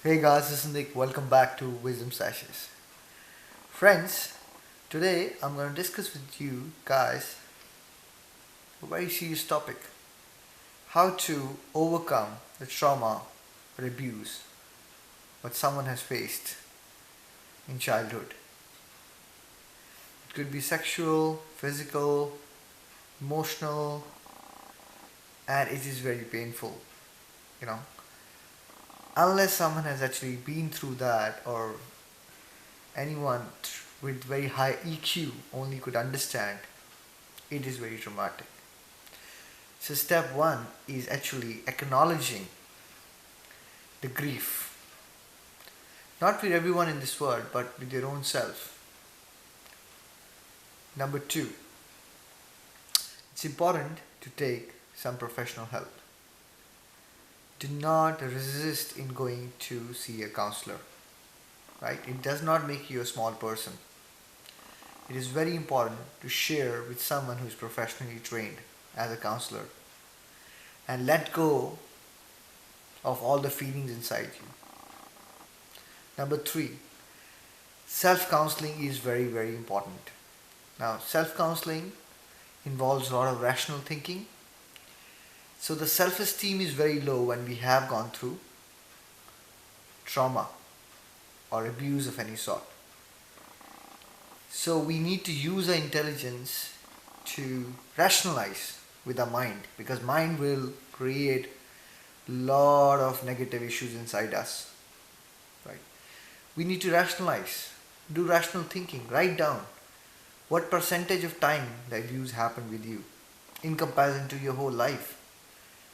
Hey guys, this is Nick. Welcome back to Wisdom Sachets. Friends, today I'm going to discuss with you guys a very serious topic: how to overcome the trauma or abuse what someone has faced in childhood. It could be sexual, physical, emotional, and it is very painful, you know. Unless someone has actually been through that, or anyone with very high EQ only could understand, it is very traumatic. So, step one is actually acknowledging the grief, not with everyone in this world, but with your own self. Number two, it's important to take some professional help. Do not resist in going to see a counselor, right? It does not make you a small person. It is very important to share with someone who is professionally trained as a counselor and let go of all the feelings inside you. Number three, self counseling is very, very important. Now, self counseling involves a lot of rational thinking. So, the self esteem is very low when we have gone through trauma or abuse of any sort. So, we need to use our intelligence to rationalize with our mind, because mind will create lot of negative issues inside us, right? We need to rationalize, do rational thinking, write down what percentage of time the abuse happened with you in comparison to your whole life.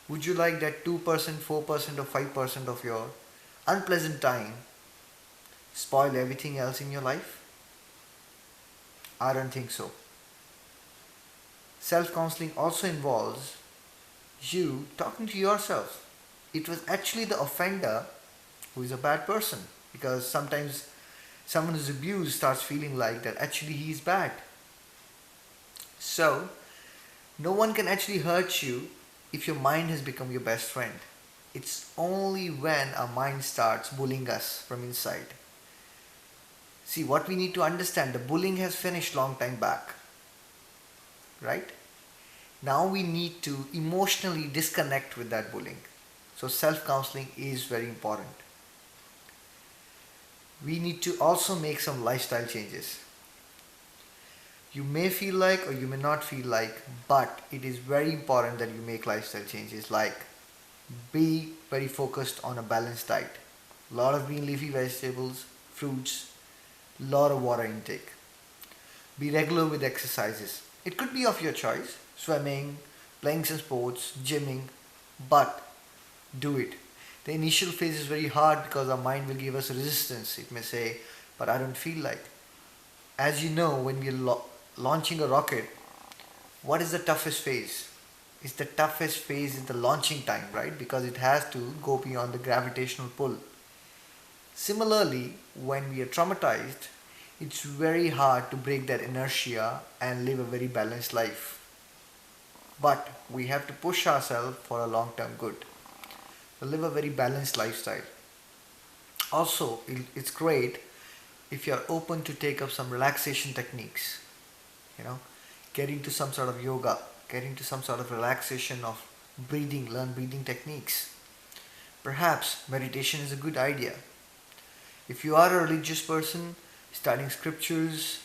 Would you like that 2%, 4%, or 5% of your unpleasant time spoil everything else in your life? I don't think so. Self counseling also involves you talking to yourself. It was actually the offender who is a bad person, because sometimes someone who's abused starts feeling like that actually he is bad. So, no one can actually hurt you if your mind has become your best friend. It's only when our mind starts bullying us from inside. See, what we need to understand, the bullying has finished long time back, right? Now we need to emotionally disconnect with that bullying. So self counseling is very important. We need to also make some lifestyle changes. You may feel like or you may not feel like, but it is very important that you make lifestyle changes, like be very focused on a balanced diet. A lot of green leafy vegetables, fruits, lot of water intake. Be regular with exercises. It could be of your choice: swimming, playing some sports, gymming, but do it. The initial phase is very hard because our mind will give us resistance. It may say, but I don't feel like. As you know, when we're launching a rocket, what is the toughest phase? It's the toughest phase is the launching time, right? Because it has to go beyond the gravitational pull. Similarly, when we are traumatized, it's very hard to break that inertia and live a very balanced life. But we have to push ourselves for a long term good. To live a very balanced lifestyle. Also, it's great if you're open to take up some relaxation techniques. You know, get into some sort of yoga, get into some sort of relaxation of breathing, learn breathing techniques. Perhaps meditation is a good idea. If you are a religious person, studying scriptures,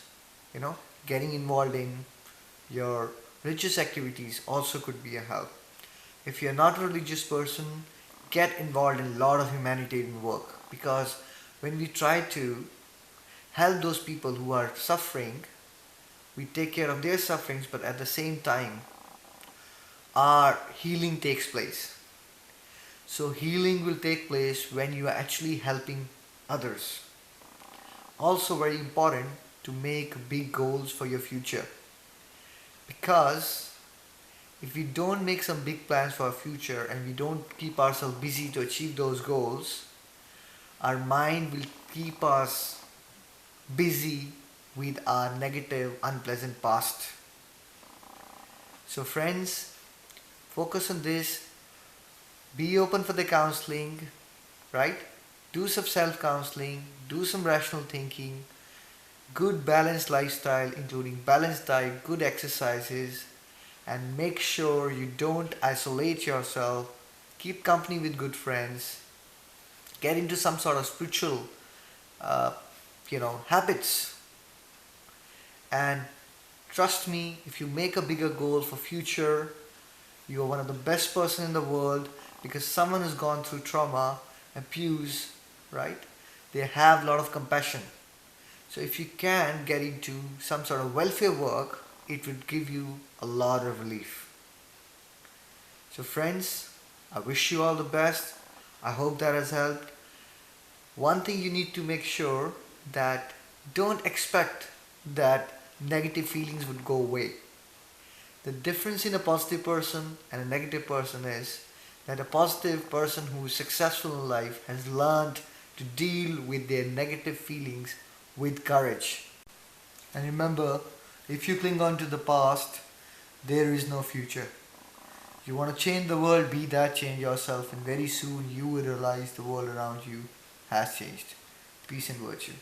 you know, getting involved in your religious activities also could be a help. If you're not a religious person, get involved in a lot of humanitarian work, because when we try to help those people who are suffering, we take care of their sufferings, but at the same time, our healing takes place. So, healing will take place when you are actually helping others. Also, very important to make big goals for your future, because if we don't make some big plans for our future and we don't keep ourselves busy to achieve those goals, our mind will keep us busy with our negative, unpleasant past. So, friends, focus on this. Be open for the counseling, right? do some self-counseling, do some rational thinking, good balanced lifestyle including balanced diet, good exercises, and make sure you don't isolate yourself. Keep company with good friends. Get into some sort of spiritual, uh, habits. And trust me, if you make a bigger goal for future, you are one of the best person in the world because someone who's gone through trauma, abuse, right? They have a lot of compassion. So if you can get into some sort of welfare work, it would give you a lot of relief. So friends, I wish you all the best. I hope that has helped. One thing you need to make sure that don't expect that negative feelings would go away. The difference in a positive person and a negative person is that a positive person who is successful in life has learned to deal with their negative feelings with courage. And remember, if you cling on to the past, there is no future. You want to change the world, be that change yourself, and very soon you will realize the world around you has changed. Peace and virtue.